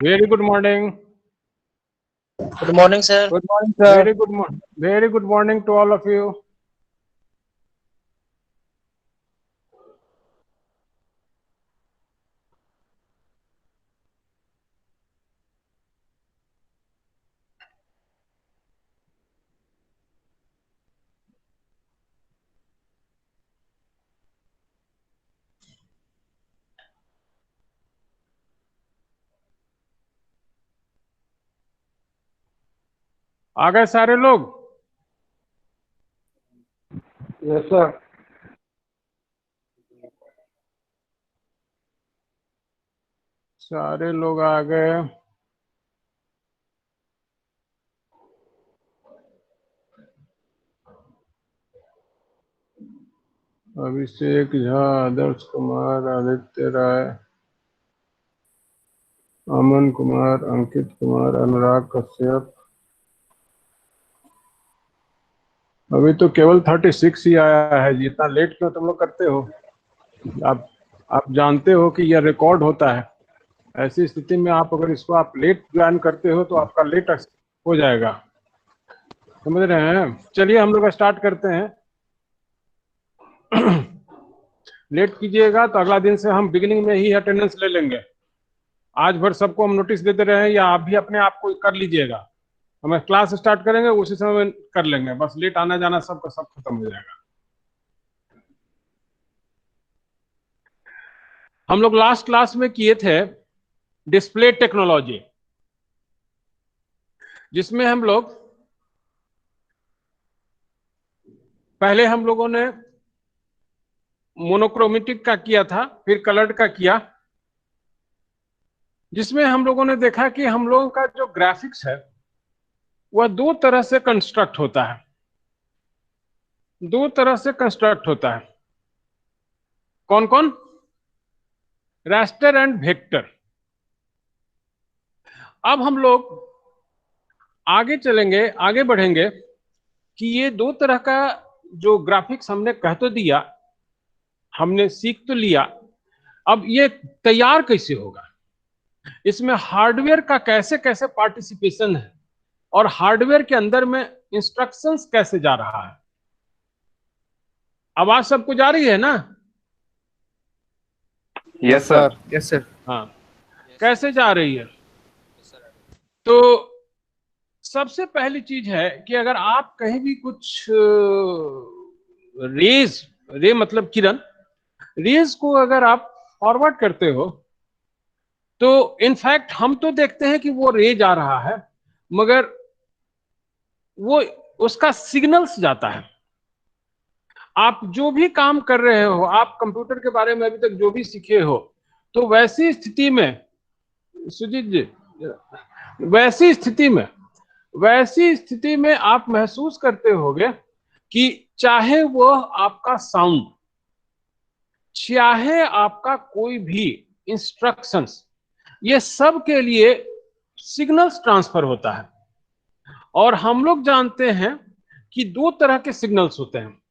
Very good morning. Good morning, sir. Good morning, sir. Very good morning to all of you. आ गए सारे लोग? Yes, sir. सारे लोग आ गए। अभिषेक झा, आदर्श कुमार, आदित्य राय, अमन कुमार, अंकित कुमार, अनुराग कश्यप। अभी तो केवल 36 ही आया है जी। इतना लेट क्यों तुम लोग करते हो? आप जानते हो कि यह रिकॉर्ड होता है। ऐसी स्थिति में आप अगर इसको आप लेट ज्वाइन करते हो तो आपका लेट हो जाएगा, समझ रहे हैं? चलिए हम लोग स्टार्ट करते हैं। लेट कीजिएगा तो अगला दिन से हम बिगिनिंग में ही अटेंडेंस ले लेंगे। आज भर सबको हम नोटिस देते रहे, या आप भी अपने आप को कर लीजिएगा। हम क्लास स्टार्ट करेंगे उसी समय कर लेंगे, बस लेट आना जाना सबका सब खत्म हो जाएगा। हम लोग लास्ट क्लास में किए थे डिस्प्ले टेक्नोलॉजी, जिसमें हम लोग पहले हम लोगों ने मोनोक्रोमेटिक का किया था, फिर कलर्ड का किया, जिसमें हम लोगों ने देखा कि हम लोगों का जो ग्राफिक्स है वह दो तरह से कंस्ट्रक्ट होता है। दो तरह से कंस्ट्रक्ट होता है। कौन कौन? Raster and vector. अब हम लोग आगे चलेंगे, आगे बढ़ेंगे कि ये दो तरह का जो ग्राफिक्स हमने कह तो दिया, हमने सीख तो लिया, अब ये तैयार कैसे होगा, इसमें हार्डवेयर का कैसे कैसे पार्टिसिपेशन है, और हार्डवेयर के अंदर में इंस्ट्रक्शंस कैसे जा रहा है। आवाज सबको जा रही है ना? Yes, sir. Yes, sir. हाँ, कैसे जा रही है? तो सबसे पहली चीज है कि अगर आप कहीं भी कुछ रे मतलब किरण, रेज को अगर आप फॉरवर्ड करते हो तो इनफैक्ट हम तो देखते हैं कि वो रे जा रहा है, मगर वो उसका सिग्नल्स जाता है। आप जो भी काम कर रहे हो, आप कंप्यूटर के बारे में अभी तक जो भी सीखे हो, तो वैसी स्थिति में सुजीत जी, वैसी स्थिति में आप महसूस करते होगे कि चाहे वो आपका साउंड, चाहे आपका कोई भी इंस्ट्रक्शंस, ये सब के लिए सिग्नल्स ट्रांसफर होता है। और हम लोग जानते हैं कि दो तरह के सिग्नल्स होते हैं।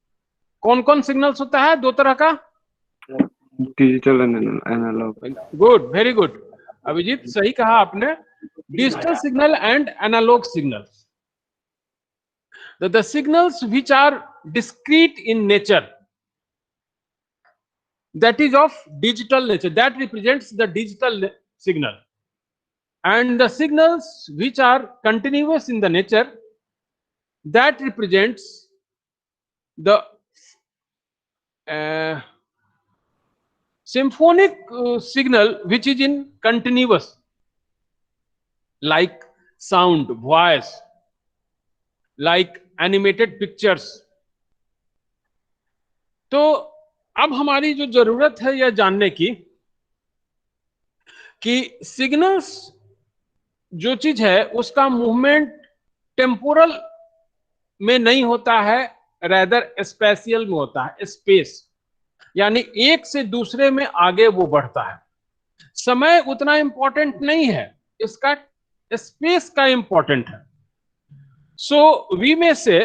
कौन कौन सिग्नल्स होता है दो तरह का? Digital and analog. Good, very good Abhijit, सही कहा आपने। Digital signal and analog signals, the signals which are discrete in nature, that is of digital nature, that represents the digital signal, and the signals which are continuous in the nature, that represents the symphonic signal which is in continuous, like sound, voice, like animated pictures. तो अब हमारी जो जरूरत है यह जानने की कि सिग्नल्स जो चीज है उसका मूवमेंट टेम्पोरल में नहीं होता है, रेदर स्पेशियल में होता है। स्पेस यानी एक से दूसरे में आगे वो बढ़ता है। समय उतना इंपॉर्टेंट नहीं है, इसका स्पेस का इंपॉर्टेंट है। सो we may say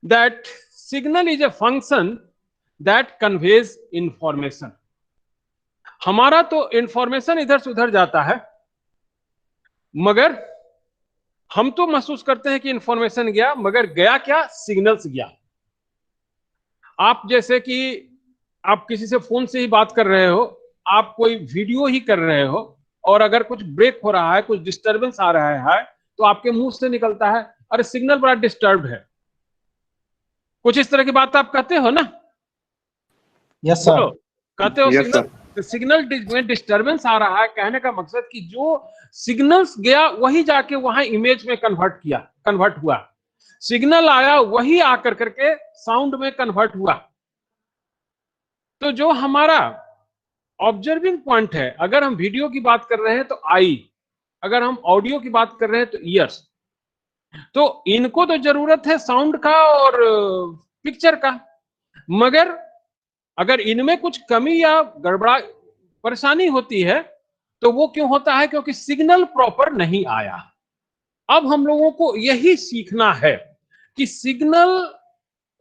that signal is a function that conveys information. हमारा तो इंफॉर्मेशन इधर से उधर जाता है, मगर हम तो महसूस करते हैं कि इंफॉर्मेशन गया, मगर गया क्या, सिग्नल्स गया। आप जैसे कि आप किसी से फोन से ही बात कर रहे हो, आप कोई वीडियो ही कर रहे हो, और अगर कुछ ब्रेक हो रहा है, कुछ डिस्टरबेंस आ रहा है, तो आपके मुंह से निकलता है, अरे सिग्नल बड़ा डिस्टर्ब है। कुछ इस तरह की बात आप कहते हो ना? Yes sir. बोलो, कहते हो Yes, सिग्नल? सिग्नल में डिस्टरबेंस आ रहा है, कहने का मकसद कि जो सिग्नल्स गया वही जाके वहां इमेज में कन्वर्ट हुआ। सिग्नल आया वही आकर करके साउंड में कन्वर्ट हुआ। तो जो हमारा ऑब्जर्विंग पॉइंट है, अगर हम वीडियो की बात कर रहे हैं तो आई, अगर हम ऑडियो की बात कर रहे हैं तो ईयर्स। तो इनको तो जरूरत है साउंड का और पिक्चर का, मगर अगर इनमें कुछ कमी या गड़बड़ा परेशानी होती है तो वो क्यों होता है? क्योंकि सिग्नल प्रॉपर नहीं आया। अब हम लोगों को यही सीखना है कि सिग्नल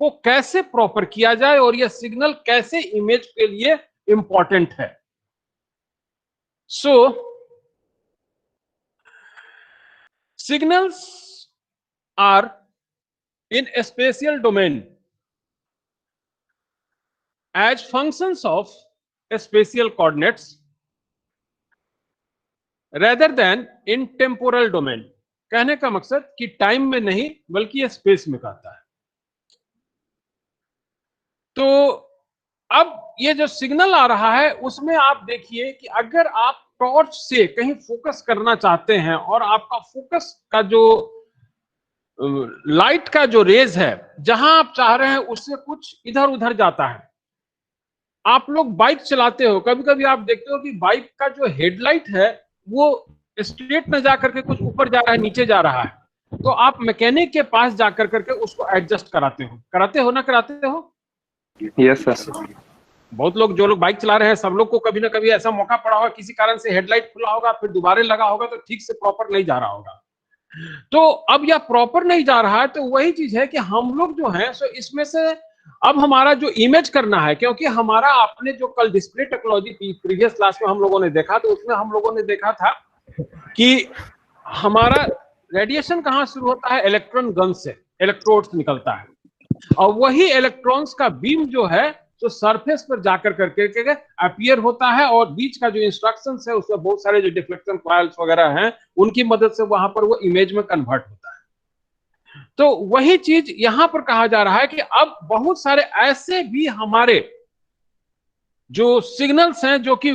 को कैसे प्रॉपर किया जाए और यह सिग्नल कैसे इमेज के लिए इंपॉर्टेंट है। सो signals are in a spatial domain as functions of spatial coordinates rather than in temporal domain। कहने का मकसद कि टाइम में नहीं बल्कि ये स्पेस में कहता है। तो अब ये जो सिग्नल आ रहा है उसमें आप देखिए कि अगर आप टॉर्च से कहीं फोकस करना चाहते हैं और आपका फोकस का जो लाइट का जो रेज है, जहां आप चाह रहे हैं उससे कुछ इधर उधर जाता है। आप लोग बाइक चलाते हो, कभी कभी आप देखते हो कि बाइक का जो हेडलाइट है वो स्ट्रेट में जाकर के कुछ ऊपर जा रहा है, नीचे जा रहा है, तो आप मैकेनिक के पास जाकर करके उसको एडजस्ट कराते हो ना कराते हो? Yes, sir. बहुत लोग, जो लोग बाइक चला रहे हैं, सब लोग को कभी ना कभी ऐसा मौका पड़ा होगा, किसी कारण से हेडलाइट खुला होगा, फिर दोबारा लगा होगा तो ठीक से प्रॉपर नहीं जा रहा होगा। तो अब यह प्रॉपर नहीं जा रहा है, तो वही चीज है कि हम लोग जो है सो इसमें से अब हमारा जो इमेज करना है, क्योंकि हमारा आपने जो कल डिस्प्ले टेक्नोलॉजी थी प्रीवियस क्लास में हम लोगों ने देखा, तो उसमें हम लोगों ने देखा था कि हमारा रेडिएशन कहां शुरू होता है? इलेक्ट्रॉन गन से इलेक्ट्रोड्स निकलता है, और वही इलेक्ट्रॉन्स का बीम जो है तो सरफेस पर जाकर करके अपीयर होता है, और बीच का जो इंस्ट्रक्शंस है उसमें बहुत सारे जो डिफ्लेक्शन कॉइल्स वगैरह हैं उनकी मदद से वहां पर वो इमेज में कन्वर्ट होता है। तो वही चीज यहां पर कहा जा रहा है कि अब बहुत सारे ऐसे भी हमारे जो सिग्नल्स हैं जो कि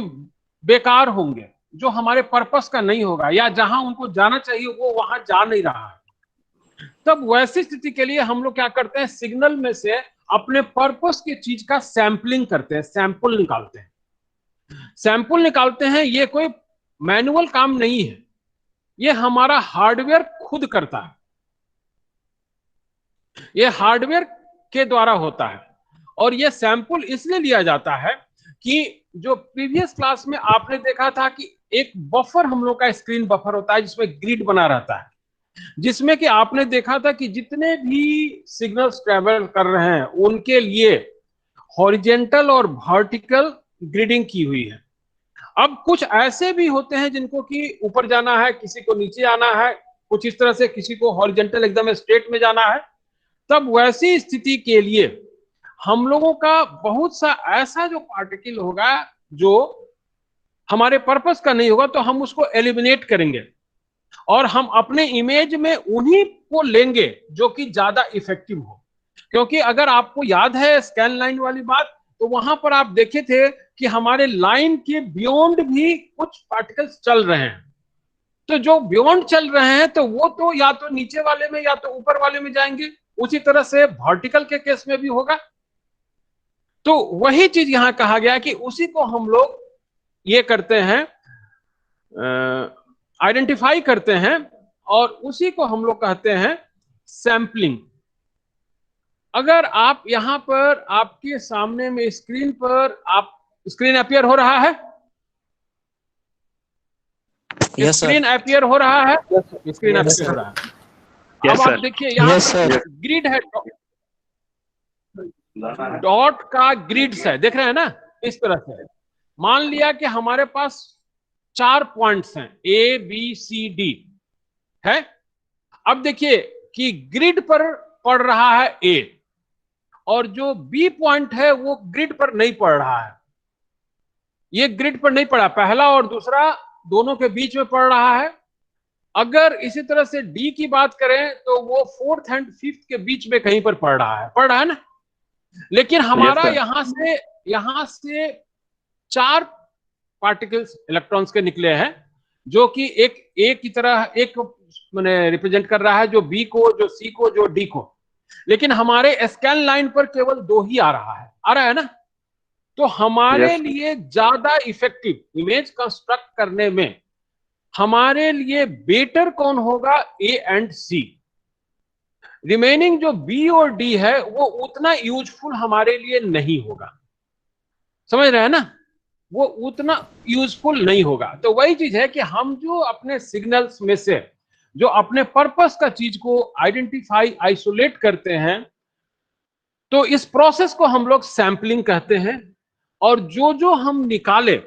बेकार होंगे, जो हमारे पर्पस का नहीं होगा, या जहां उनको जाना चाहिए वो वहां जा नहीं रहा है। तब वैसी स्थिति के लिए हम लोग क्या करते हैं? सिग्नल में से अपने पर्पस की चीज का सैंपलिंग करते हैं, सैंपल निकालते हैं। सैंपल निकालते हैं, ये कोई मैनुअल काम नहीं है, ये हमारा हार्डवेयर खुद करता है, ये हार्डवेयर के द्वारा होता है। और ये सैंपल इसलिए लिया जाता है कि जो प्रीवियस क्लास में आपने देखा था कि एक बफर हम लोग का स्क्रीन बफर होता है जिसमें ग्रिड बना रहता है, जिसमें कि आपने देखा था कि जितने भी सिग्नल्स ट्रेवल कर रहे हैं उनके लिए हॉरिजेंटल और वर्टिकल ग्रिडिंग की हुई है। अब कुछ ऐसे भी होते हैं जिनको कि ऊपर जाना है, किसी को नीचे आना है, कुछ इस तरह से, किसी को हॉरिजेंटल एकदम स्ट्रेट में जाना है। तब वैसी स्थिति के लिए हम लोगों का बहुत सा ऐसा जो पार्टिकल होगा जो हमारे पर्पस का नहीं होगा, तो हम उसको एलिमिनेट करेंगे और हम अपने इमेज में उन्हीं को लेंगे जो कि ज्यादा इफेक्टिव हो। क्योंकि अगर आपको याद है स्कैन लाइन वाली बात, तो वहां पर आप देखे थे कि हमारे लाइन के बियॉन्ड भी कुछ पार्टिकल्स चल रहे हैं। तो जो बियॉन्ड चल रहे हैं तो वो तो या तो नीचे वाले में या तो ऊपर वाले में जाएंगे, उसी तरह से वर्टिकल के केस में भी होगा। तो वही चीज यहां कहा गया कि उसी को हम लोग ये करते हैं, आइडेंटिफाई करते हैं, और उसी को हम लोग कहते हैं सैंपलिंग। अगर आप यहां पर आपके सामने में स्क्रीन पर आप स्क्रीन अपीयर हो रहा है, स्क्रीन अपीयर हो रहा है, स्क्रीन अपीयर हो रहा है। अब आप देखिए यहां पर ग्रिड है, डॉट का ग्रिड्स है, देख रहे हैं ना? इस तरह से मान लिया कि हमारे पास 4 पॉइंट्स हैं A B C D, है। अब देखिए कि ग्रिड पर पड़ रहा है ए और जो बी पॉइंट है वो ग्रिड पर नहीं पड़ रहा है, ये ग्रिड पर नहीं पड़ा, पहला और दूसरा दोनों के बीच में पड़ रहा है। अगर इसी तरह से डी की बात करें तो वो फोर्थ एंड फिफ्थ के बीच में कहीं पर पड़ रहा है ना। लेकिन हमारा यहां से 4 पार्टिकल्स इलेक्ट्रॉन्स के निकले हैं, जो कि एक ए की तरह एक मैंने रिप्रेजेंट कर रहा है, जो बी को, जो सी को, जो डी को। लेकिन हमारे स्कैन लाइन पर केवल 2 ही आ रहा है ना। तो हमारे लिए ज्यादा इफेक्टिव इमेज कंस्ट्रक्ट करने में हमारे लिए बेटर कौन होगा, ए एंड सी। रिमेनिंग जो बी और डी है वो उतना यूजफुल हमारे लिए नहीं होगा, समझ रहे हैं ना, वो उतना यूजफुल नहीं होगा। तो वही चीज है कि हम जो अपने सिग्नल्स में से जो अपने पर्पस का चीज को आइडेंटिफाई आइसोलेट करते हैं, तो इस प्रोसेस को हम लोग सैंपलिंग कहते हैं, और जो जो हम निकाले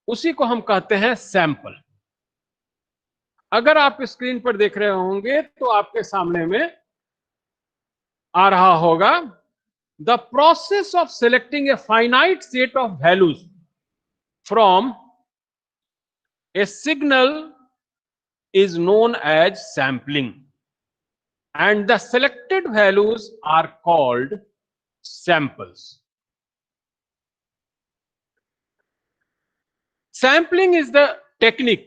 उसी को हम कहते हैं सैंपल। अगर आप स्क्रीन पर देख रहे होंगे तो आपके सामने में आ रहा होगा, the process of selecting a finite set of values from A signal is known as sampling, and the selected values are called samples. Sampling is the technique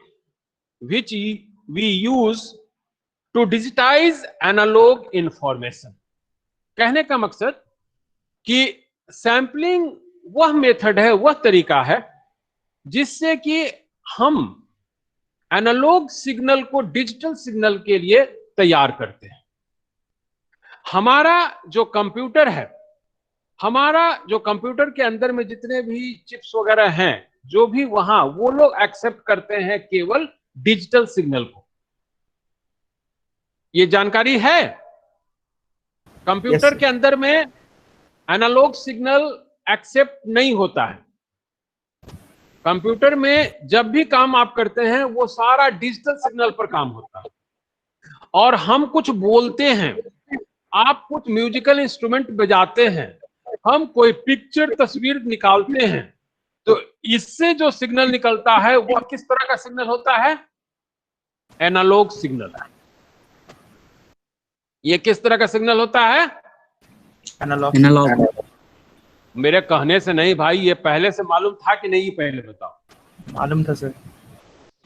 which we use to digitize analog information. कहने का मकसद कि sampling वह method है, वह तरीका है जिससे कि हम एनालॉग सिग्नल को डिजिटल सिग्नल के लिए तैयार करते हैं। हमारा जो कंप्यूटर है, हमारा जो कंप्यूटर के अंदर में जितने भी चिप्स वगैरह हैं, जो भी वहां, वो लोग एक्सेप्ट करते हैं केवल डिजिटल सिग्नल को। ये जानकारी है। कंप्यूटर के अंदर में एनालॉग सिग्नल एक्सेप्ट नहीं होता है। कंप्यूटर में जब भी काम आप करते हैं वो सारा डिजिटल सिग्नल पर काम होता है। और हम कुछ बोलते हैं, आप कुछ म्यूजिकल इंस्ट्रूमेंट बजाते हैं, हम कोई पिक्चर तस्वीर निकालते हैं, तो इससे जो सिग्नल निकलता है वो किस तरह का सिग्नल होता है, एनालॉग सिग्नल। ये किस तरह का सिग्नल होता है, एनालॉग। मेरे कहने से नहीं भाई, ये पहले से मालूम था कि नहीं, पहले बताओ। मालूम था सर।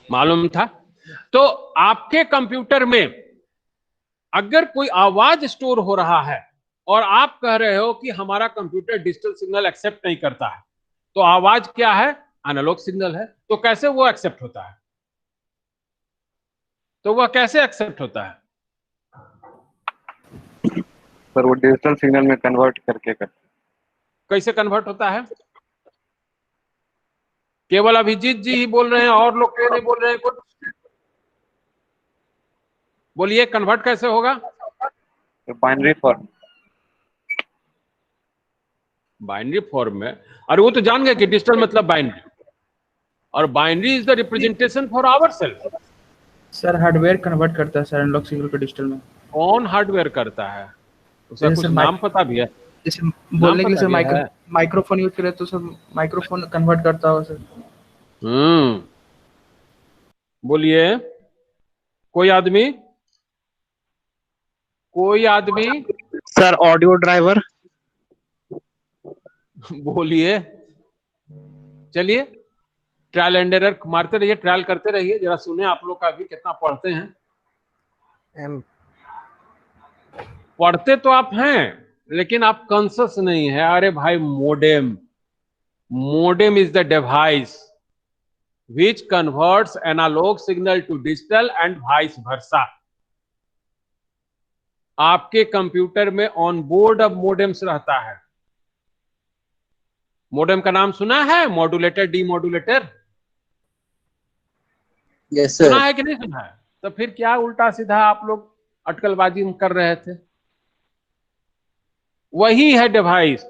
मालूम था। तो आपके कंप्यूटर में अगर कोई आवाज स्टोर हो रहा है और आप कह रहे हो कि हमारा कंप्यूटर डिजिटल सिग्नल एक्सेप्ट नहीं करता है, तो आवाज क्या है, एनालॉग सिग्नल है। तो कैसे वो एक्सेप्ट होता है, तो वह कैसे एक्सेप्ट होता है सर? वो डिजिटल सिग्नल में कन्वर्ट करके करते। कैसे कन्वर्ट होता है? केवल अभिजीत जी ही बोल रहे हैं, और लोग क्यों नहीं बोल रहे हैं कुछ? बोलिए, कन्वर्ट कैसे होगा? Binary form. बाइनरी फॉर्म में? अरे वो तो जान गए कि डिजिटल मतलब बाइनरी, और binary is the representation for ourself. Sir hardware convert करता है सर एनालॉग सिग्नल को डिजिटल में। कौन हार्डवेयर करता है? उसका कुछ नाम पता भी है? जैसे बोलने के लिए सर माइक्रोफोन यूज करे तो सर माइक्रोफोन कन्वर्ट करता हो सर। बोलिए, कोई आदमी? कोई आदमी? Sir audio driver. बोलिए। चलिए, ट्रायल एंड एरर मारते रहिए, ट्रायल करते रहिए, जरा सुने आप लोग का भी कितना पढ़ते हैं। पढ़ते तो आप हैं लेकिन आप कॉन्शियस नहीं है। अरे भाई, modem is the device which converts analog signal to digital and vice versa. आपके कंप्यूटर में ऑन बोर्ड अब मोडेम्स रहता है। मोडेम का नाम सुना है? Modulator, demodulator. Yes sir. सुना है कि नहीं सुना है? तो फिर क्या उल्टा सीधा आप लोग अटकलबाजी कर रहे थे? वही है डिवाइस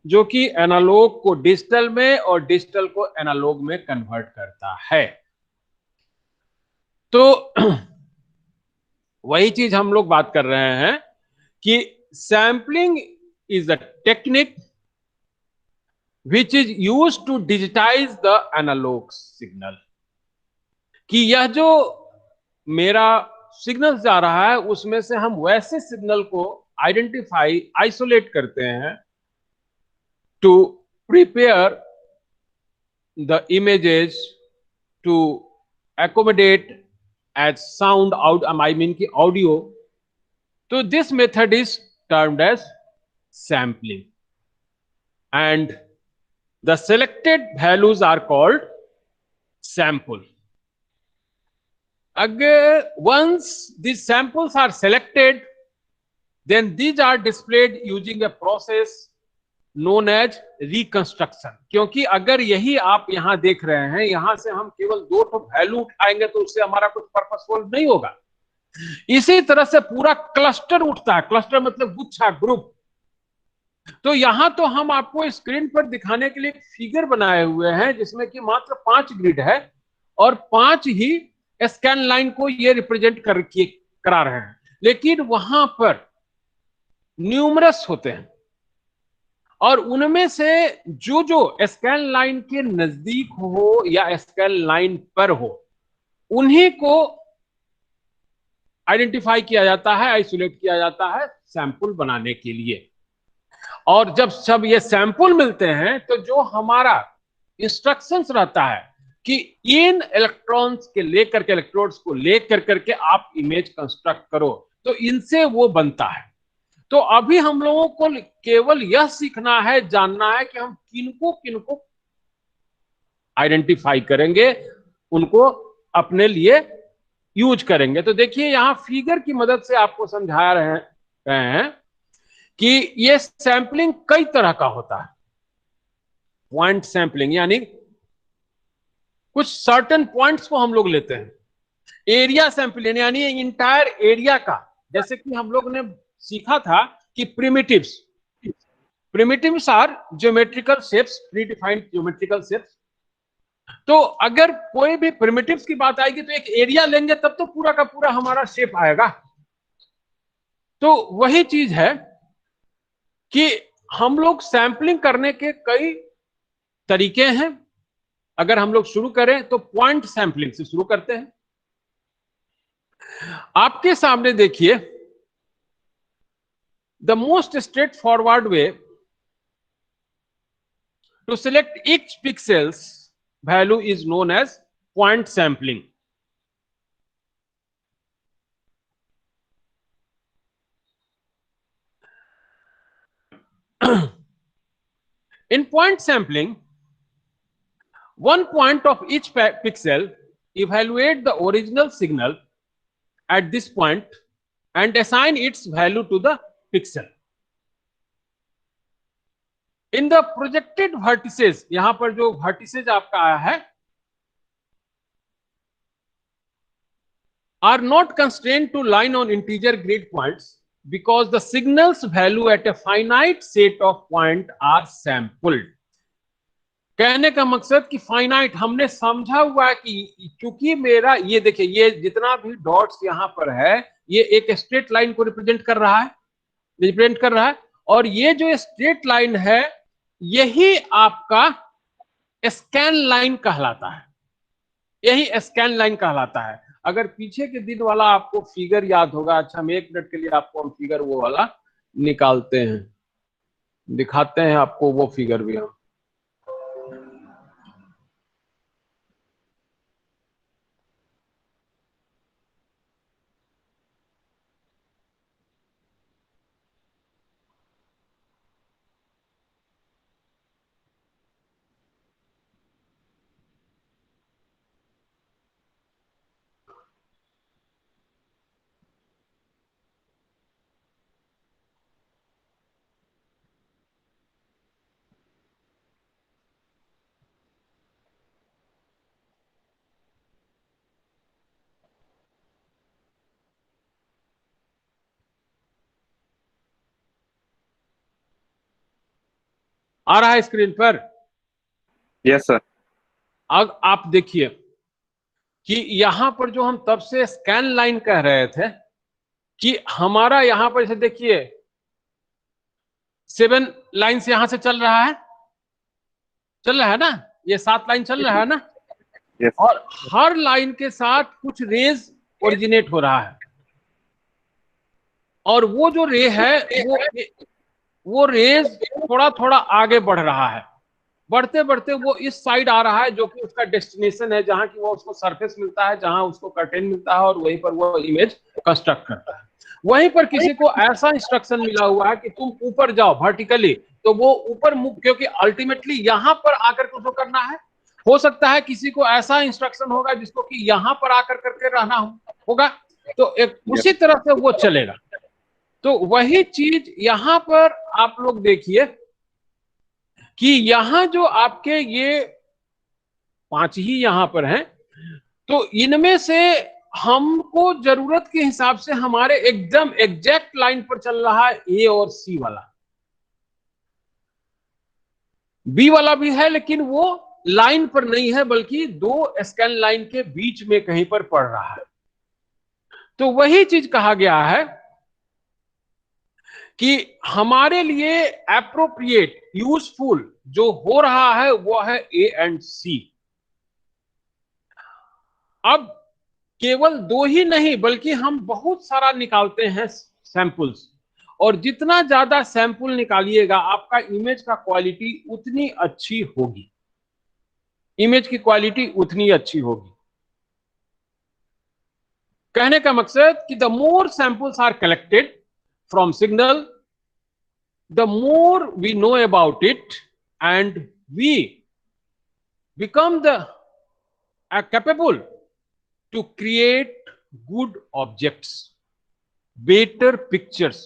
जो कि एनालॉग को डिजिटल में और डिजिटल को एनालॉग में कन्वर्ट करता है। तो वही चीज हम लोग बात कर रहे हैं कि sampling is a technique which is use to digitize the analog signal, कि यह जो मेरा सिग्नल जा रहा है उसमें से हम वैसे सिग्नल को आइडेंटिफाई आइसोलेट करते हैं to prepare the images to accommodate as sound out, I mean की audio. So this method is termed as sampling, and the selected values are called sample. Again, once these samples are selected, then these are displayed using a process known as reconstruction. क्योंकि अगर यही आप यहां देख रहे हैं, यहां से हम केवल 2 वैल्यू उठाएंगे तो उससे हमारा कुछ पर्पसफुल नहीं होगा। इसी तरह से पूरा क्लस्टर उठता है, क्लस्टर मतलब गुच्छा, ग्रुप। तो यहां तो हम आपको स्क्रीन पर दिखाने के लिए फिगर बनाए हुए हैं जिसमें कि मात्र 5 ग्रिड है और 5 ही स्कैन लाइन को ये रिप्रेजेंट करा रहे हैं, लेकिन वहां पर न्यूमरस होते हैं और उनमें से जो जो स्कैन लाइन के नजदीक हो या स्कैन लाइन पर हो उन्हीं को आइडेंटिफाई किया जाता है, आइसोलेट किया जाता है सैंपल बनाने के लिए। और जब ये सैंपल मिलते हैं तो जो हमारा इंस्ट्रक्शंस रहता है कि इन इलेक्ट्रॉन्स के लेकर के, इलेक्ट्रोड्स को लेकर करके आप इमेज कंस्ट्रक्ट करो, तो इनसे वो बनता है। तो अभी हम लोगों को केवल यह सीखना है, जानना है कि हम किनको किनको आइडेंटिफाई करेंगे, उनको अपने लिए यूज करेंगे। तो देखिए यहां फिगर की मदद से आपको समझा रहे हैं कि ये सैंपलिंग कई तरह का होता है। पॉइंट सैंपलिंग यानी कुछ सर्टेन पॉइंट्स को हम लोग लेते हैं। एरिया सैंपलिंग यानी इंटायर एरिया का, जैसे कि हम लोग ने सीखा था कि primitives are geometrical shapes, pre defined geometrical shapes. तो अगर कोई भी प्रिमिटिव्स की बात आएगी तो एक एरिया लेंगे तब तो पूरा का पूरा हमारा शेप आएगा। तो वही चीज है कि हम लोग सैंपलिंग करने के कई तरीके हैं। अगर हम लोग शुरू करें तो पॉइंट सैंपलिंग से शुरू करते हैं। आपके सामने देखिए, the most straightforward way to select each pixel's value is known as point sampling. In point sampling, one point of each pixel evaluate the original signal at this point and assign its value to the pixel. In the projected vertices, यहां पर जो vertices आपका आया है, are not constrained to line on integer grid points because the signal's value at a finite set of point are sampled. कहने का मकसद कि फाइनाइट हमने समझा हुआ है कि चूंकि मेरा ये देखिए, ये जितना भी डॉट्स यहां पर है ये एक स्ट्रेट लाइन को रिप्रेजेंट कर रहा है, और ये जो स्ट्रेट लाइन है यही आपका स्कैन लाइन कहलाता है, यही स्कैन लाइन कहलाता है। अगर पीछे के दिन वाला आपको फिगर याद होगा, अच्छा हम 1 मिनट के लिए आपको हम फिगर वो वाला निकालते हैं, दिखाते हैं आपको वो फिगर भी हम। आ रहा है स्क्रीन पर? Yes sir. अब आप देखिए कि यहां पर जो हम तब से स्कैन लाइन कह रहे थे, कि हमारा यहां पर जैसे देखिए 7 लाइन्स यहां से चल रहा है ना, ये 7 लाइन चल रहा है ना, Yes. और हर लाइन के साथ कुछ रेज ओरिजिनेट हो रहा है, और वो जो रे है वो रेज थोड़ा थोड़ा आगे बढ़ रहा है, बढ़ते बढ़ते वो इस साइड आ रहा है जो कि उसका डेस्टिनेशन है, जहां की वो उसको सरफेस मिलता है, जहां उसको कर्टेन मिलता है, और वहीं पर वो इमेज कंस्ट्रक्ट करता है। वहीं पर किसी को ऐसा इंस्ट्रक्शन मिला हुआ है कि तुम ऊपर जाओ वर्टिकली, तो वो ऊपर मुख, क्योंकि अल्टीमेटली यहां पर आकर के उसको करना है। हो सकता है किसी को ऐसा इंस्ट्रक्शन होगा जिसको कि यहां पर आकर करके रहना होगा, तो एक उसी तरह से वो चलेगा। तो वही चीज यहां पर आप लोग देखिए कि यहां जो आपके ये 5 ही यहां पर हैं, तो इनमें से हमको जरूरत के हिसाब से हमारे एकदम एग्जैक्ट लाइन पर चल रहा है ए और सी वाला, बी वाला भी है लेकिन वो लाइन पर नहीं है, बल्कि 2 स्कैन लाइन के बीच में कहीं पर पड़ रहा है। तो वही चीज कहा गया है कि हमारे लिए एप्रोप्रिएट यूजफुल जो हो रहा है वो है ए एंड सी। अब केवल 2 ही नहीं बल्कि हम बहुत सारा निकालते हैं सैंपल्स, और जितना ज्यादा सैंपल निकालिएगा आपका इमेज का क्वालिटी उतनी अच्छी होगी, इमेज की क्वालिटी उतनी अच्छी होगी। कहने का मकसद कि the more samples are collected from signal, the more we know about it, and we become the capable to create good objects, better pictures.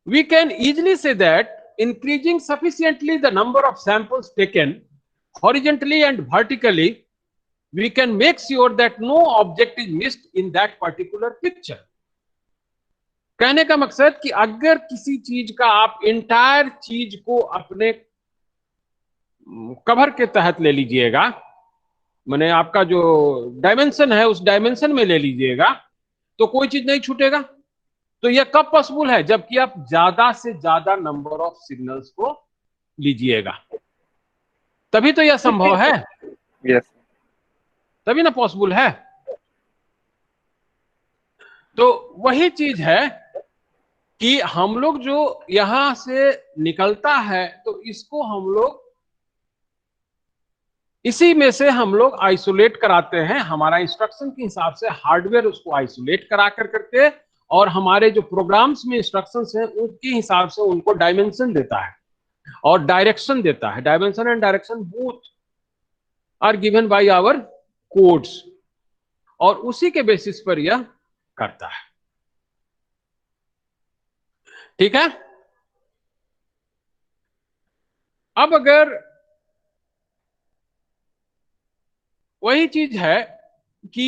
We can easily say that increasing sufficiently the number of samples taken horizontally and vertically, we can make sure that no object is missed in that particular picture. कहने का मकसद कि अगर किसी चीज का आप entire चीज को अपने कवर के तहत ले लीजिएगा, माने आपका जो डायमेंशन है उस डायमेंशन में ले लीजिएगा, तो कोई चीज नहीं छूटेगा। तो यह कब पॉसिबल है? जबकि आप ज्यादा से ज्यादा नंबर ऑफ सिग्नल्स को लीजिएगा, तभी तो यह संभव है। Yes. तभी ना पॉसिबल है। तो वही चीज है कि हम लोग जो यहां से निकलता है, तो इसको हम लोग इसी में से हम लोग आइसोलेट कराते हैं, हमारा इंस्ट्रक्शन के हिसाब से हार्डवेयर उसको आइसोलेट करा कर करके, और हमारे जो प्रोग्राम्स में इंस्ट्रक्शंस हैं उनके हिसाब से उनको डायमेंशन देता है और डायरेक्शन देता है। Dimension and direction both are given by our codes, और उसी के बेसिस पर यह करता है। ठीक है। अब अगर वही चीज है कि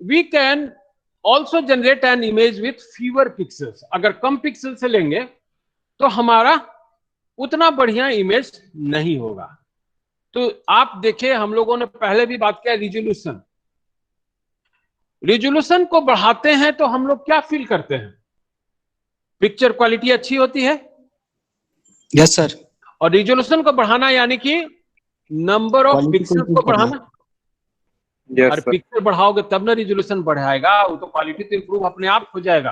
we can also generate an image with fewer pixels. अगर कम पिक्सल से लेंगे तो हमारा उतना बढ़िया इमेज नहीं होगा। तो आप देखिए, हम लोगों ने पहले भी बात किया रिजोल्यूशन। रिजोल्यूशन को बढ़ाते हैं तो हम लोग क्या फील करते हैं? पिक्चर क्वालिटी अच्छी होती है। Yes sir. और रिजोल्यूशन को बढ़ाना यानी कि नंबर ऑफ पिक्सल्स को बढ़ाना। Yes, और sir. पिक्सल बढ़ाओगे तब ना रिजोल्यूशन बढ़ाएगा, वो तो क्वालिटी तो इंप्रूव अपने आप हो जाएगा।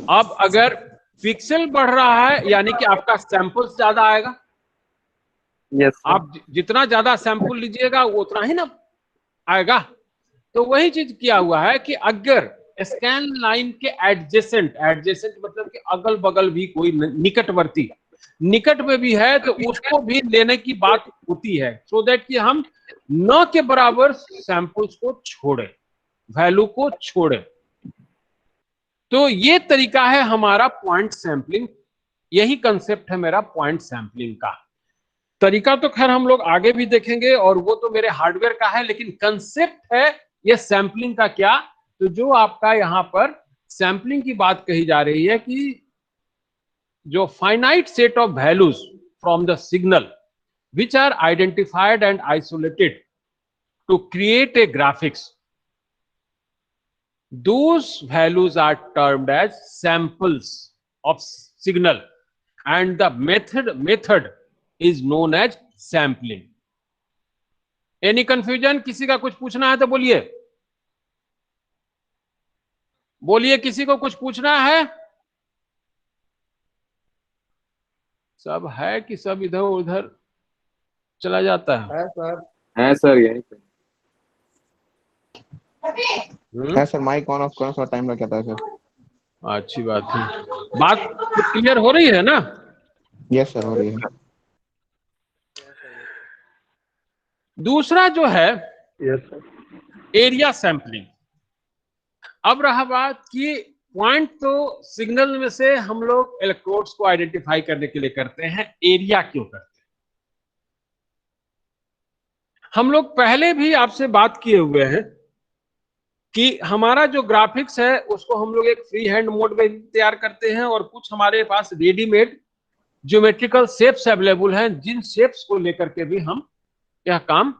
अब अगर पिक्सल बढ़ रहा है यानी कि आपका सैंपल्स ज्यादा आएगा। Yes, sir. आप जितना ज्यादा सैंपल लीजिएगा वो उतना ही ना आएगा। तो वही चीज किया हुआ है कि अगर स्कैन लाइन के एडजेसेंट मतलब कि अगल बगल भी कोई निकटवर्ती निकट में भी है तो उसको भी लेने की बात होती है, सो दैट कि हम न के बराबर सैंपल्स को छोड़े, वैल्यू को छोड़े। तो ये तरीका है हमारा पॉइंट सैंपलिंग। यही कंसेप्ट है मेरा पॉइंट सैंपलिंग का। तरीका तो खैर हम लोग आगे भी देखेंगे और वो तो मेरे हार्डवेयर का है, लेकिन कंसेप्ट है ये सैंपलिंग का। क्या? तो जो आपका यहां पर सैंपलिंग की बात कही जा रही है कि जो finite set of values from the signal which are identified and isolated to create a graphics, those values are termed as samples of signal and the method is known as sampling. Any confusion? किसी का कुछ पूछना है तो बोलिए, बोलिए, किसी को कुछ पूछना है? सब है कि सब इधर उधर चला जाता है? है सर, यही पे है सर, माइक ऑन ऑफ करना थोड़ा टाइम लग जाता है सर। अच्छी बात है। बात क्लियर हो रही है ना? यस सर, हो रही है। दूसरा जो है एरिया सैंपलिंग। अब रहा बात कि पॉइंट तो सिग्नल में से हम लोग इलेक्ट्रोड्स को आइडेंटिफाई करने के लिए करते हैं, एरिया क्यों करते हैं? हम लोग पहले भी आपसे बात किए हुए हैं कि हमारा जो ग्राफिक्स है उसको हम लोग एक फ्री हैंड मोड में तैयार करते हैं और कुछ हमारे पास रेडीमेड ज्योमेट्रिकल शेप्स अवेलेबल हैं, जिन शेप्स को लेकर के भी हम यह काम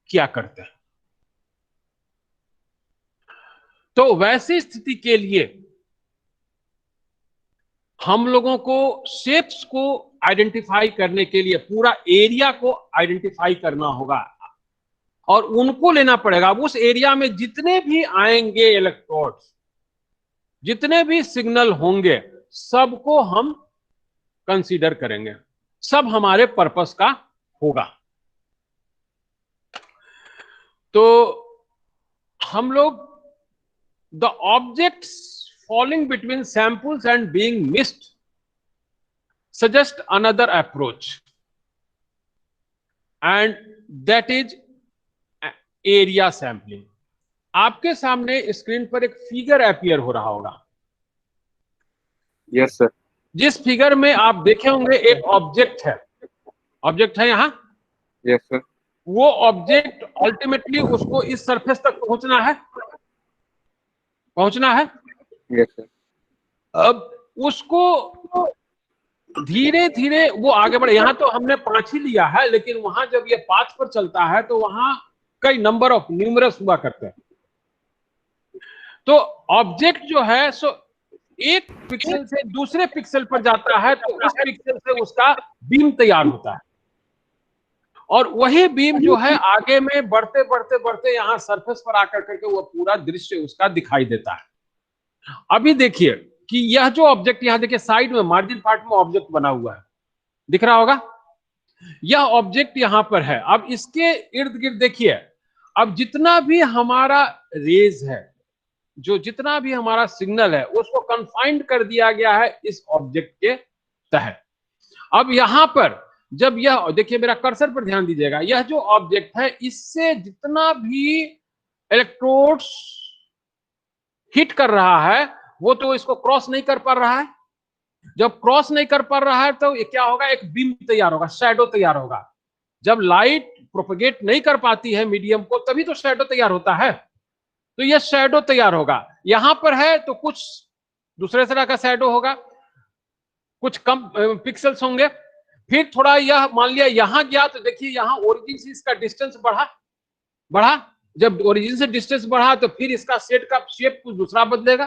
किया करते हैं। तो वैसी स्थिति के लिए हम लोगों को शेप्स को आइडेंटिफाई करने के लिए पूरा एरिया को आइडेंटिफाई करना होगा और उनको लेना पड़ेगा। उस एरिया में जितने भी आएंगे इलेक्ट्रोड्स, जितने भी सिग्नल होंगे, सबको हम कंसीडर करेंगे, सब हमारे पर्पस का होगा। तो हम लोग the objects falling between samples and being missed suggest another approach, and that is area sampling. आपके सामने स्क्रीन पर एक फिगर अपीयर हो रहा होगा। Yes sir. जिस फिगर में आप देखे होंगे एक ऑब्जेक्ट है, ऑब्जेक्ट है यहाँ। Yes sir. वो ऑब्जेक्ट अल्टीमेटली उसको इस सरफेस तक पहुंचना है, पहुंचना है। Yes sir. अब उसको धीरे धीरे वो आगे बढ़े। यहां तो हमने 5 ही लिया है, लेकिन वहां जब ये 5 पर चलता है तो वहां कई नंबर ऑफ न्यूमरस हुआ करते हैं। तो ऑब्जेक्ट जो है सो एक पिक्सल से दूसरे पिक्सल पर जाता है तो उस पिक्सल से उसका बीम तैयार होता है और वही बीम जो है आगे में बढ़ते बढ़ते बढ़ते यहां सरफेस पर आकर करके वो पूरा दृश्य उसका दिखाई देता है। अभी देखिए कि यह जो ऑब्जेक्ट यहां देखिए साइड में मार्जिन पार्ट में ऑब्जेक्ट बना हुआ है, दिख रहा होगा। यह ऑब्जेक्ट यहां पर है। अब इसके इर्द गिर्द देखिए, अब जितना भी हमारा रेज है, जो जितना भी हमारा सिग्नल है, उसको कन्फाइंड कर दिया गया है इस ऑब्जेक्ट के तहत। अब यहां पर जब यह देखिए, मेरा कर्सर पर ध्यान दीजिएगा, यह जो ऑब्जेक्ट है इससे जितना भी इलेक्ट्रोड्स हिट कर रहा है वो तो इसको क्रॉस नहीं कर पा रहा है। जब क्रॉस नहीं कर पा रहा है तो ये क्या होगा, एक बीम तैयार होगा, शैडो तैयार होगा। जब लाइट प्रोपेगेट नहीं कर पाती है मीडियम को, तभी तो शैडो तैयार होता है। तो यह शैडो तैयार होगा। यहां पर है तो कुछ दूसरे तरह का शैडो होगा, कुछ कम पिक्सल्स होंगे। फिर थोड़ा यह मान लिया यहां गया तो देखिए यहां ओरिजिन से इसका डिस्टेंस बढ़ा। जब ओरिजिन से डिस्टेंस बढ़ा तो फिर इसका सेट का शेप कुछ दूसरा बदलेगा।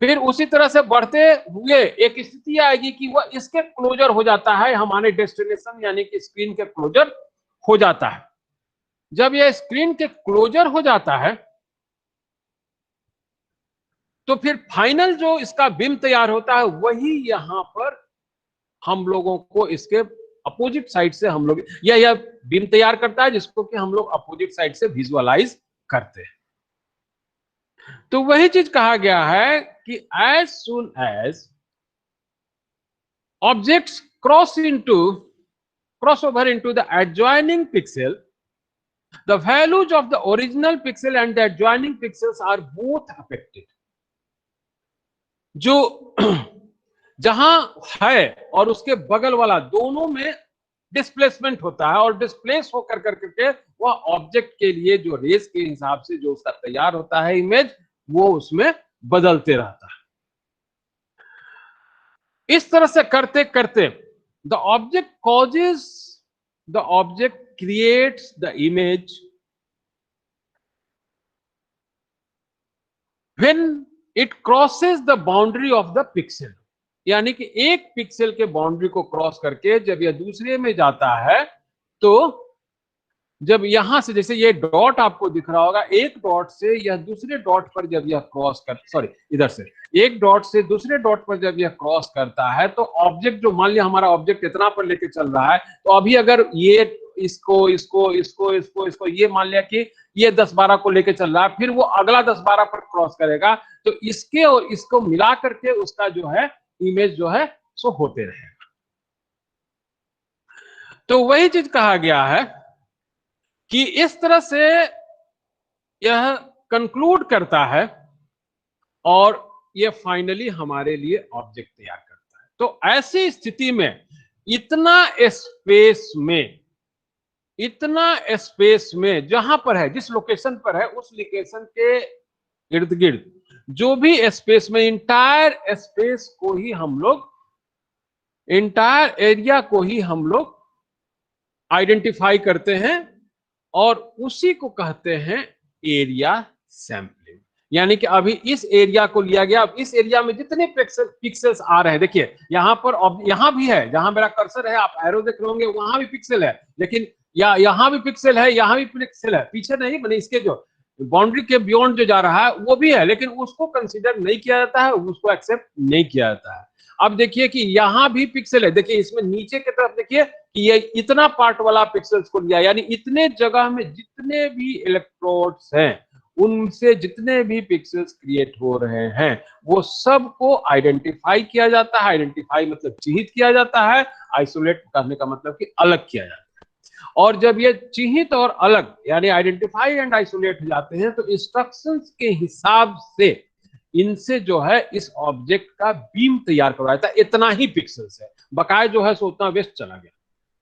फिर उसी तरह से बढ़ते हुए एक स्थिति आएगी कि वह इसके क्लोजर हो जाता है, हमारे डेस्टिनेशन यानी कि स्क्रीन के क्लोजर हो जाता है। जब यह स्क्रीन के क्लोजर हो जाता है तो फिर फाइनल जो इसका बीम तैयार होता है वही यहां पर हम लोगों को इसके अपोजिट साइड से हम लोग यह बीम तैयार करता है, जिसको कि हम लोग अपोजिट साइड से विजुअलाइज करते हैं। तो वही चीज कहा गया है कि as soon as objects cross over into the adjoining pixel, the values of the original pixel and the adjoining pixels are both affected. जो जहां है और उसके बगल वाला दोनों में डिस्प्लेसमेंट होता है और डिस्प्लेस होकर करके वह ऑब्जेक्ट के लिए जो रेस के हिसाब से जो उसका तैयार होता है इमेज, वो उसमें बदलते रहता है। इस तरह से करते करते the object creates the image when it crosses the boundary of the pixel, यानी कि एक पिक्सल के बाउंड्री को क्रॉस करके जब यह दूसरे में जाता है, तो जब यहां से, जैसे ये डॉट आपको दिख रहा होगा, एक डॉट से यह दूसरे डॉट पर जब यह क्रॉस कर, सॉरी इधर से एक डॉट से दूसरे डॉट पर जब यह क्रॉस करता है, तो ऑब्जेक्ट, जो मान लिया हमारा ऑब्जेक्ट इतना पर लेके चल रहा है, तो अभी अगर ये इसको इसको इसको इसको इसको ये मान लिया कि ये 10-12 को लेके चल रहा है, फिर वो अगला 10-12 पर क्रॉस करेगा, तो इसके और इसको मिला करके उसका जो है इमेज जो है सो होते रहेगा। तो वही चीज कहा गया है कि इस तरह से यह कंक्लूड करता है और यह फाइनली हमारे लिए ऑब्जेक्ट तैयार करता है। तो ऐसी स्थिति में इतना स्पेस में जहां पर है, जिस लोकेशन पर है, उस लोकेशन के इर्द गिर्द जो भी स्पेस में, इंटायर स्पेस को ही हम लोग, इंटायर एरिया को ही हम लोग आइडेंटिफाई करते हैं और उसी को कहते हैं एरिया सैंपलिंग। यानी कि अभी इस एरिया को लिया गया, अब इस एरिया में जितने पिक्सेल्स आ रहे हैं, देखिए यहां पर, यहां भी है, जहां मेरा कर्सर है, आप एरो देख रहे होंगे, वहां भी पिक्सल है, लेकिन यहां भी पिक्सल है, यहां भी पिक्सल है, पीछे नहीं, मैंने इसके जो बाउंड्री के बियॉन्ड जो जा रहा है वो भी है, लेकिन उसको कंसीडर नहीं किया जाता है, उसको एक्सेप्ट नहीं किया जाता है। अब देखिए कि यहां भी पिक्सल है, देखिए इसमें नीचे की तरफ देखिए कि ये इतना पार्ट वाला पिक्सल्स को लिया, यानी इतने जगह में जितने भी इलेक्ट्रोड्स हैं, उनसे जितने भी पिक्सल्स क्रिएट हो रहे हैं, वो सबको आइडेंटिफाई किया जाता है। आइडेंटिफाई मतलब चिन्हित किया जाता है, आइसोलेट करने का मतलब कि अलग किया जाता है। और जब ये चिन्हित और अलग, यानी आइडेंटिफाई एंड आइसोलेट हो जाते हैं, तो इंस्ट्रक्शंस के हिसाब से इनसे जो है इस ऑब्जेक्ट का बीम तैयार करवाया था। इतना ही पिक्सल्स है, बकाया जो है सो उतना वेस्ट चला गया।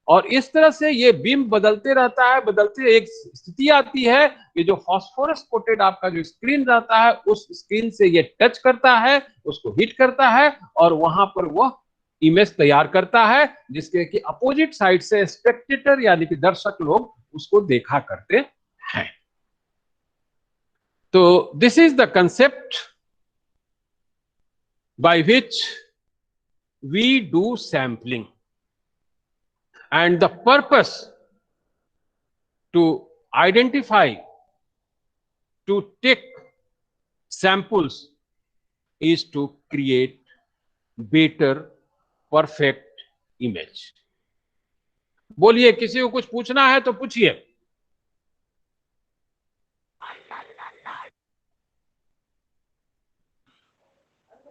और इस तरह से ये बीम बदलते रहता है, बदलते एक स्थिति आती है कि जो फास्फोरस कोटेड आपका जो स्क्रीन रहता है, उस स्क्रीन से ये टच करता है, उसको हिट करता है और वहां पर वो इमेज तैयार करता है, जिसके कि अपोजिट साइड से स्पेक्टेटर यानी कि दर्शक लोग उसको देखा करते हैं। तो this is the concept by which we do sampling, and the purpose to identify, to take samples is to create better perfect image। बोलिए, किसी को कुछ पूछना है तो पूछिए।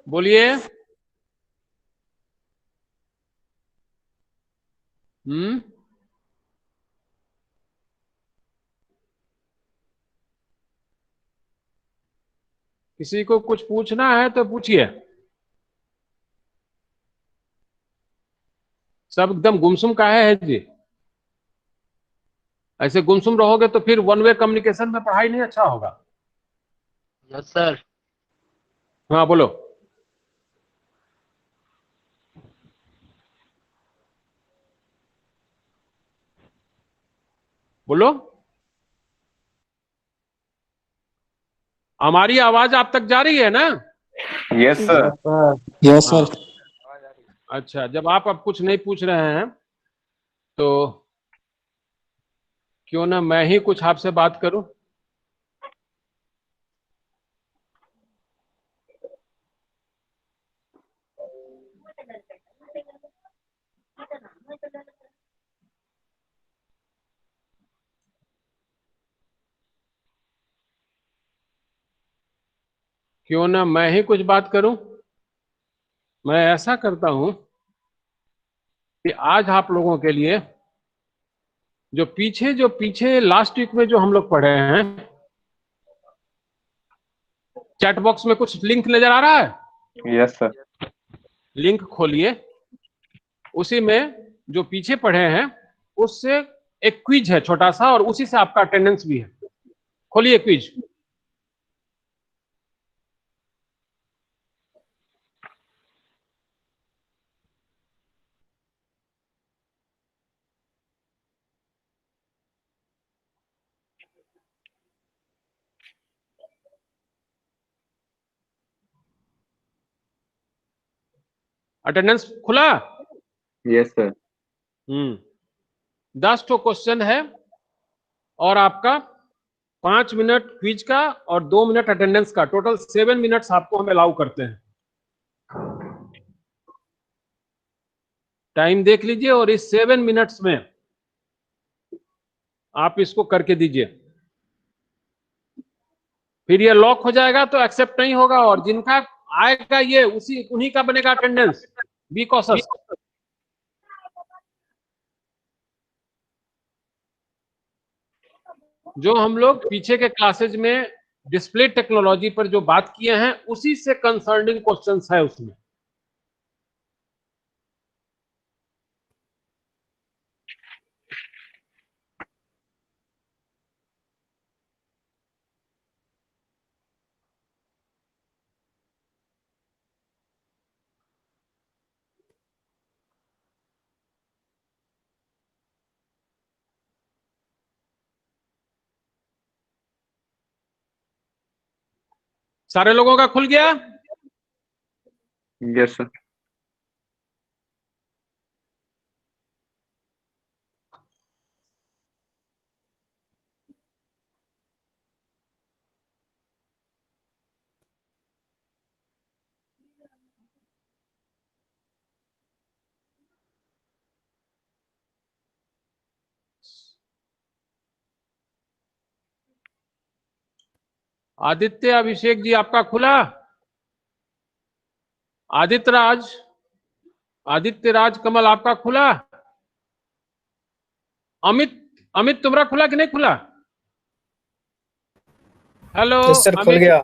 बोलिए। किसी को कुछ पूछना है तो पूछिए। सब एकदम गुमसुम काहे है जी? ऐसे गुमसुम रहोगे तो फिर वन वे कम्युनिकेशन में पढ़ाई नहीं अच्छा होगा। Yes sir. हाँ बोलो। बोलो, हमारी आवाज आप तक जा रही है ना? Yes sir. Yes sir. अच्छा, जब आप अब कुछ नहीं पूछ रहे हैं तो क्यों ना मैं ही कुछ आपसे बात करूं। क्यों ना मैं ही कुछ बात करूं। मैं ऐसा करता हूं कि आज आप लोगों के लिए जो पीछे लास्ट वीक में जो हम लोग पढ़े हैं, चैट बॉक्स में कुछ लिंक नजर आ रहा है? Yes sir. लिंक खोलिए, उसी में जो पीछे पढ़े हैं उससे एक क्विज है छोटा सा, और उसी से आपका अटेंडेंस भी है। खोलिए क्विज। अटेंडेंस खुला? Yes sir. 10 ठो क्वेश्चन है और आपका 5 मिनट क्विज का और 2 मिनट अटेंडेंस का, टोटल 7 मिनट्स आपको हम अलाउ करते हैं। टाइम देख लीजिए और इस 7 मिनट्स में आप इसको करके दीजिए, फिर ये लॉक हो जाएगा तो एक्सेप्ट नहीं होगा, और जिनका आएगा ये उन्हीं का बनेगा अटेंडेंस। B cautious. जो हम लोग पीछे के क्लासेज में डिस्प्ले टेक्नोलॉजी पर जो बात किए हैं उसी से कंसर्निंग क्वेश्चंस है उसमें। सारे लोगों का खुल गया? Yes sir. आदित्य अभिषेक जी आपका खुला? आदित्य राज कमल आपका खुला? अमित तुम्हारा खुला कि नहीं खुला? हेलो यस सर, खुल गया।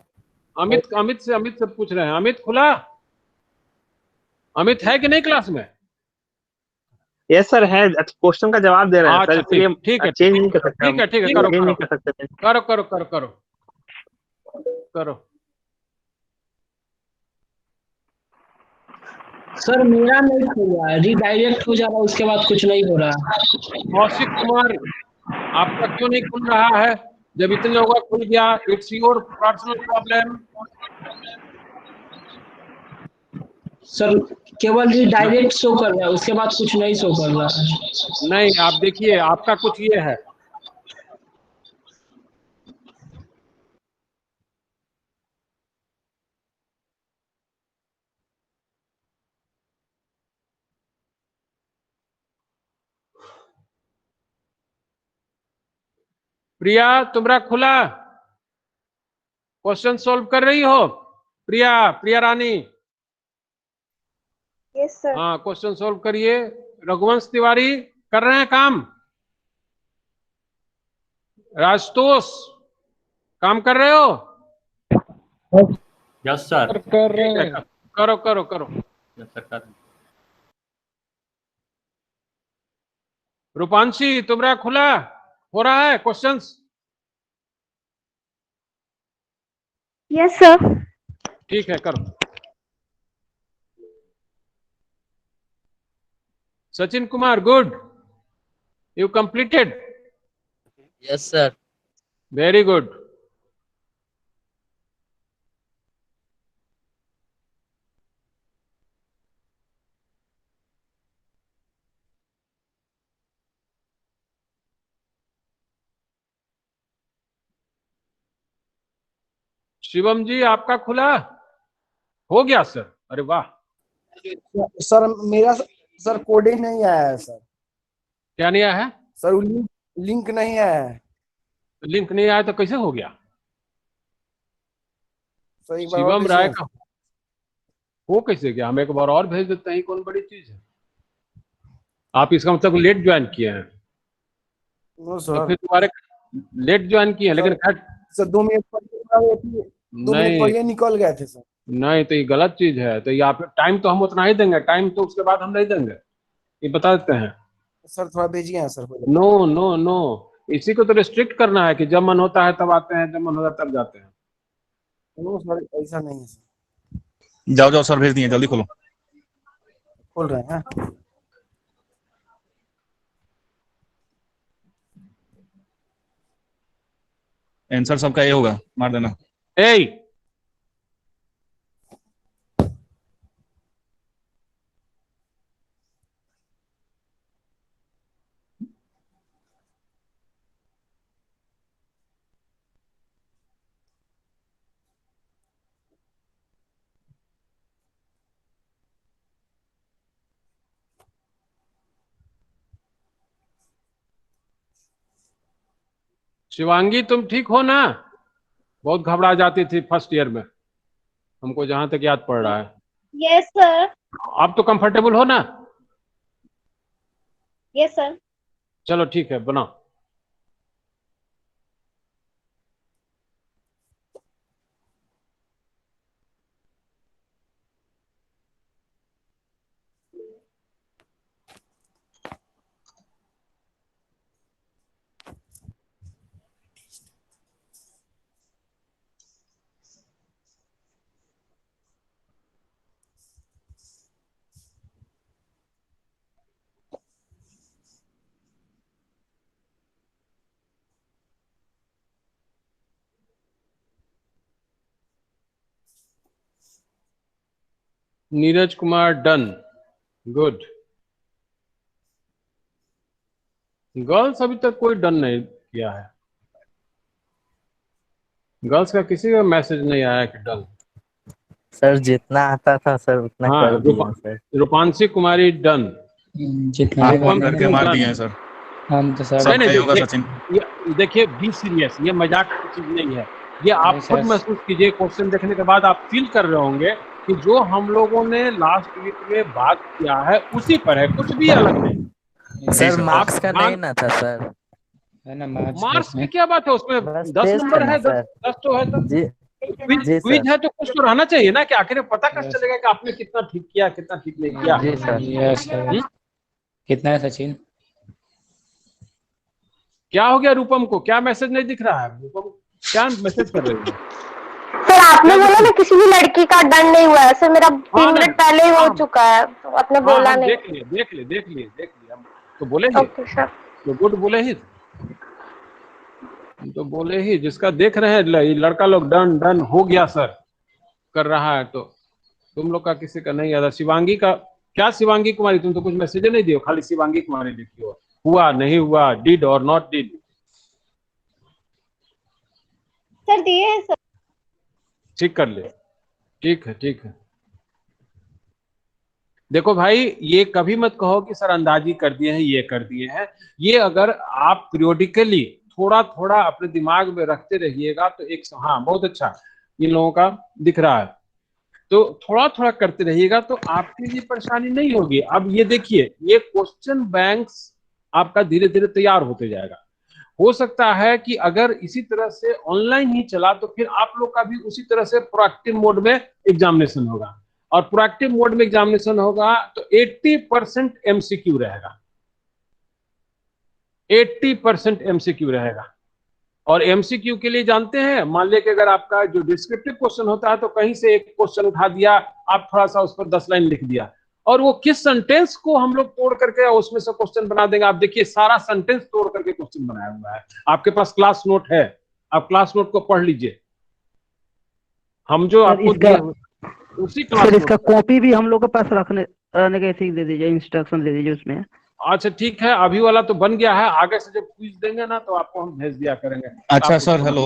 अमित से पूछ रहे हैं, अमित खुला? अमित है कि नहीं क्लास में? यस सर है, क्वेश्चन का जवाब दे रहे हैं सर, इसलिए ठीक है, चेंज नहीं कर सकते। ठीक है, चेंज नहीं कर सकते। करो। सर मेरा नहीं खुला, रिडायरेक्ट हो जा रहा है, उसके बाद कुछ नहीं हो रहा। कौशिक कुमार आपका क्यों नहीं खुल रहा है? जब इतने लोगों का खुल गया, it's your personal problem. Sir केवल रिडायरेक्ट शो कर रहा है, उसके बाद कुछ नहीं शो कर रहा है। नहीं, आप देखिए आपका कुछ ये है, प्रिया तुम्हारा खुला? क्वेश्चन सॉल्व कर रही हो प्रिया रानी? Yes sir. हाँ, क्वेश्चन सॉल्व करिए। रघुवंश तिवारी कर रहे हैं काम? राजतोष काम कर रहे हो? Yes sir. कर रहे हैं। करो। यस सर कर। रूपांशी तुम्हारा खुला हो रहा है क्वेश्चंस? Yes sir. ठीक है, करो। Sachin Kumar, good, you completed? Yes sir. Very good. Shivam ji आपका खुला हो गया सर? अरे वाह। सर मेरा सर कोड ही नहीं आया है सर। क्या नहीं आया है सर? लिंक नहीं आया है। लिंक नहीं आया तो कैसे हो गया? सर एक बार और शिवम राय भेजिए। का हो कैसे गया? हम एक बार और भेज देते हैं, कौन बड़ी चीज है। आप इसका मतलब लेट ज्वाइन किए हैं? नो तो सर। फिर तुम्हारे लेट ज्वाइन किए हैं, लेकिन खैर सर 2 मिनट पहले निकल गए थे सर। नहीं, तो ये गलत चीज है। तो ये आप टाइम तो हम उतना ही देंगे, टाइम तो उसके बाद हम नहीं देंगे, ये बता देते हैं। सर थोड़ा भेजिए ना सर। नो, इसी को तो रिस्ट्रिक्ट करना है कि जब मन होता है तब आते हैं, जब मन होता है तब जाते हैं। नो सर ऐसा नहीं है सर। जाओ सर, भेज दिए, जल्दी खोलो। खोल रहे हैं। आंसर सबका ये होगा, मार देना। ए शिवांगी तुम ठीक हो ना? बहुत घबरा जाती थी फर्स्ट ईयर में, हमको जहां तक याद पड़ रहा है। Yes sir. अब तो कंफर्टेबल हो ना? Yes sir. चलो ठीक है, बनाओ। Neeraj Kumar done, good. Girls अभी तक कोई डन नहीं किया है। गर्ल्स का किसी का मैसेज नहीं आया कि डन। सर जितना आता था सर उतना हाँ, कर दिया सर। रूपांशी कुमारी डन। जितना आप अनुपम करके मार दिए हैं सर। हम तो सर सबका ही होगा ये- सचिन। देखिए, बी सीरियस, ये मजाक की चीज नहीं है। ये आप नहीं खुद सर। महसूस कीजिए, क्वेश्चन देखने के बाद आप फील कर रहे होंगे कि जो हम लोगों ने लास्ट वीक में बात किया है उसी पर है, कुछ भी अलग नहीं। Sir sir. मार्क्स का ध्यान- नहीं ना था सर। है ना मार्क्स मार्क्स की में। क्या बात है, उसमें बस 10 टेस्ट नंबर ना है, सर। 10 तो है तो जी क्विज जी क्विज सर। है तो कुछ तो रहना चाहिए ना, कि आखिर पता कैसे चलेगा कि आपने कितना ठीक किया कितना ठीक नहीं किया। जी सर। Yes sir. कितना है सचिन? क्या हो गया रूपम को? क्या मैसेज नहीं दिख रहा है? रूपम क्या मैसेज कर रही है? सर आपने बोला ना किसी भी लड़की का डन नहीं हुआ है सर, मेरा 3 मिनट पहले ही हो चुका है, तो आपने बोला हम नहीं। देख लिए हम तो बोले ही, ओके सर। तो गुड बोले ही, हम तो बोले ही। जिसका देख रहे हैं ये लड़का लोग डन डन हो गया सर कर रहा है, तो तुम लोग का किसी का नहीं आता। शिवांगी का क्या? शिवांगी कुमारी तुम तो कुछ मैसेज नहीं दियो, खाली शिवांगी कुमारी लिखी हो, हुआ नहीं हुआ, डिड और नॉट डिड। सर दिए हैं सर। ठीक कर ले, ठीक है ठीक है। देखो भाई, ये कभी मत कहो कि सर अंदाजी कर दिए हैं, ये कर दिए हैं। ये अगर आप पीरियोडिकली थोड़ा थोड़ा अपने दिमाग में रखते रहिएगा तो एक, हाँ बहुत अच्छा इन लोगों का दिख रहा है, तो थोड़ा थोड़ा करते रहिएगा तो आपके लिए परेशानी नहीं होगी। अब ये देखिए, ये क्वेश्चन बैंक्स आपका धीरे धीरे तैयार होते जाएगा। हो सकता है कि अगर इसी तरह से ऑनलाइन ही चला तो फिर आप लोग का भी उसी तरह से प्रोएक्टिव मोड में एग्जामिनेशन होगा, और प्रोएक्टिव मोड में एग्जामिनेशन होगा तो 80% एमसीक्यू रहेगा, 80% एमसीक्यू रहेगा। और एमसीक्यू के लिए जानते हैं, मान लिया कि अगर आपका जो डिस्क्रिप्टिव क्वेश्चन होता है तो कहीं से एक क्वेश्चन उठा दिया, आप थोड़ा सा उस पर 10 लाइन लिख दिया, और वो किस सेंटेंस को हम लोग तोड़ करके उसमें से क्वेश्चन बना देंगे। आप देखिए, सारा सेंटेंस तोड़ करके क्वेश्चन बनाया हुआ है। आपके पास क्लास नोट है, आप क्लास नोट को पढ़ लीजिए। हम जो आपको उसी क्लास सर इसका कॉपी भी हम लोग के पास रखने का ऐसे ही दे दीजिए, इंस्ट्रक्शन दे दीजिए उसमें। अच्छा ठीक है, अभी वाला तो बन गया है, आगे से जब क्विज देंगे ना तो आपको हम भेज दिया करेंगे। अच्छा सर, हेलो।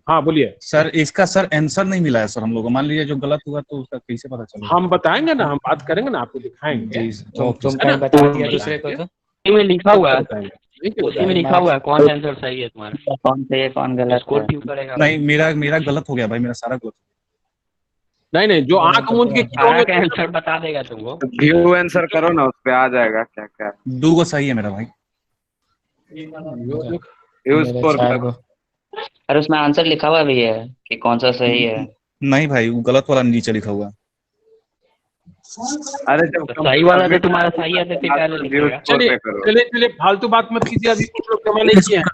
हाँ बोलिए सर इसका सर आंसर नहीं मिला है सर हम लोग को। मान लीजिए जो गलत हुआ तो उसका कैसे पता चलेगा? हम बताएंगे ना, हम बात करेंगे ना, आपको दिखाएंगे। जी सर, ओके तुम सर। कहीं बता दिया दूसरे को तो। में लिखा हुआ है, ठीक है, उसी में लिखा हुआ है कौन सा आंसर सही है तुम्हारा, कौन सही है कौन गलत स्कोर है? क्यों करेगा। नहीं, मेरा गलत हो गया भाई, मेरा सारा गलत। नहीं जो आंख मूंद के किए सारा होंगे का आंसर बता देगा तुमको। व्यू आंसर करो ना, उस पे आ जाएगा क्या क्या। 2 को सही है मेरा भाई। व्यू स्कोर चार करो। को। अरे उसमें आंसर लिखा हुआ भी है कि कौन सा सही है। नहीं भाई, वो गलत वाला नीचे लिखा हुआ। अरे जब तो सही वाला तो तुम्हारा सही है तो फिर पहले व्यू लिखेगा। स्कोर चलिए पे करो। चलिए फालतू बात मत कीजिए, अभी कुछ लोग जमा नहीं किए हैं।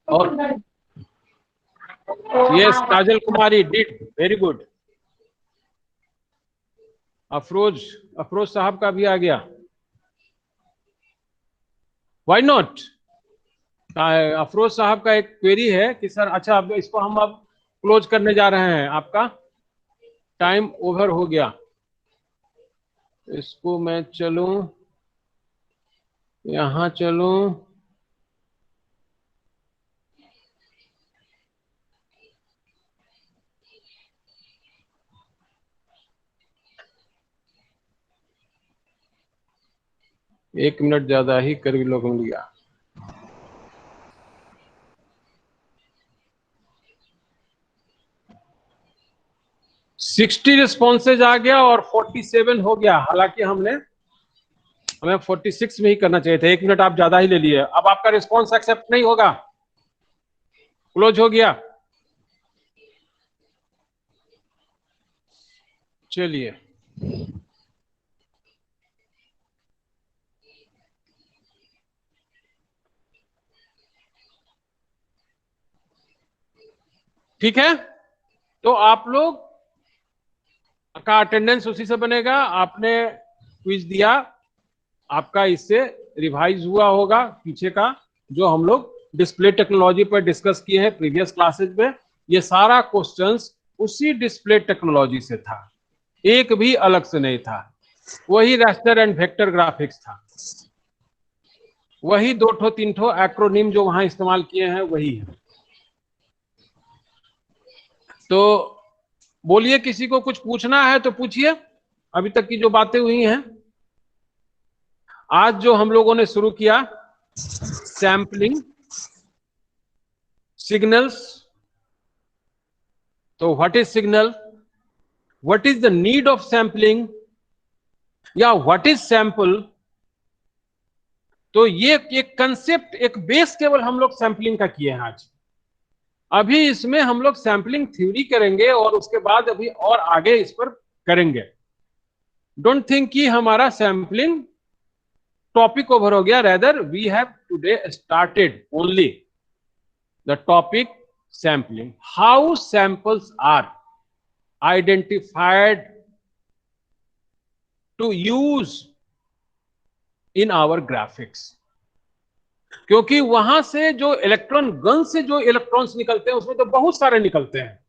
और yes, Kajal Kumari did very good. Afroz साहब का भी आ गया, व्हाई नॉट। अफरोज साहब का एक क्वेरी है कि सर, अच्छा अब इसको हम अब क्लोज करने जा रहे हैं, आपका टाइम ओवर हो गया। इसको मैं चलूं, यहां चलूं, एक मिनट ज्यादा ही कर लोगों लिया। 60 रिस्पॉन्सेज आ गया और 47 हो गया, हालांकि हमें 46 में ही करना चाहिए था। 1 मिनट आप ज्यादा ही ले लिए। अब आपका रिस्पॉन्स एक्सेप्ट नहीं होगा, क्लोज हो गया। चलिए ठीक है, तो आप लोग का अटेंडेंस उसी से बनेगा। आपने क्विज दिया, आपका इससे रिवाइज हुआ होगा पीछे का जो हम लोग डिस्प्ले टेक्नोलॉजी पर डिस्कस किए हैं प्रीवियस क्लासेज में। ये सारा क्वेश्चंस उसी डिस्प्ले टेक्नोलॉजी से था, एक भी अलग से नहीं था। वही रास्टर एंड वेक्टर ग्राफिक्स था, वही 2-3 एक्रोनिम जो वहां इस्तेमाल किए हैं वही है। तो बोलिए, किसी को कुछ पूछना है तो पूछिए, अभी तक की जो बातें हुई हैं। आज जो हम लोगों ने शुरू किया सैंपलिंग सिग्नल्स, तो what is signal, what is the need of sampling, या व्हाट इज सैंपल। तो ये एक कंसेप्ट, एक बेस केवल हम लोग सैंपलिंग का किए हैं आज। अभी इसमें हम लोग सैंपलिंग थ्योरी करेंगे और उसके बाद अभी और आगे इस पर करेंगे। डोंट थिंक कि हमारा सैंपलिंग टॉपिक ओवर हो गया, rather we have today started only the topic sampling, how samples are identified to use in our graphics. क्योंकि वहां से जो इलेक्ट्रॉन गन से जो इलेक्ट्रॉन्स निकलते हैं उसमें तो बहुत सारे निकलते हैं।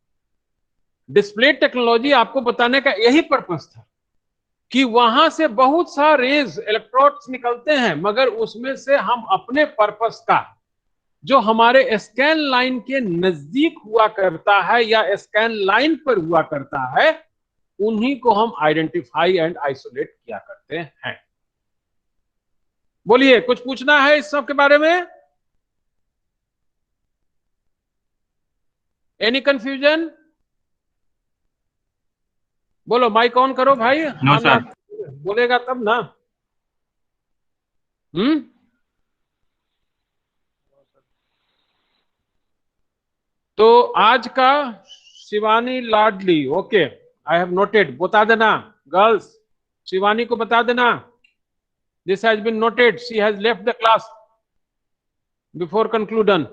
डिस्प्ले टेक्नोलॉजी आपको बताने का यही पर्पस था कि वहां से बहुत सा रेज इलेक्ट्रॉन्स निकलते हैं, मगर उसमें से हम अपने पर्पस का जो हमारे स्कैन लाइन के नजदीक हुआ करता है या स्कैन लाइन पर हुआ करता है, उन्हीं को हम आइडेंटिफाई एंड आइसोलेट किया करते हैं। बोलिए, कुछ पूछना है इस सब के बारे में? Any confusion? बोलो, माइक ऑन करो भाई। No sir. बोलेगा तब ना। तो आज का Shivani Ladli, okay, I have noted, बता देना गर्ल्स, शिवानी को बता देना। This has been noted. She has left the class before conclusion.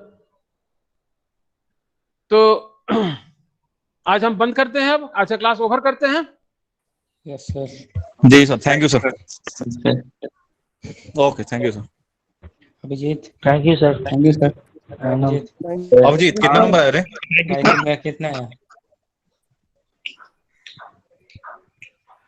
तो आज हम बंद करते हैं, अब आज का क्लास ओवर करते हैं। Yes sir. जी sir, thank you sir. Okay, thank you sir. Abhijit, thank you sir. Thank you sir. Abhijit कितना नंबर है रे? कितना है?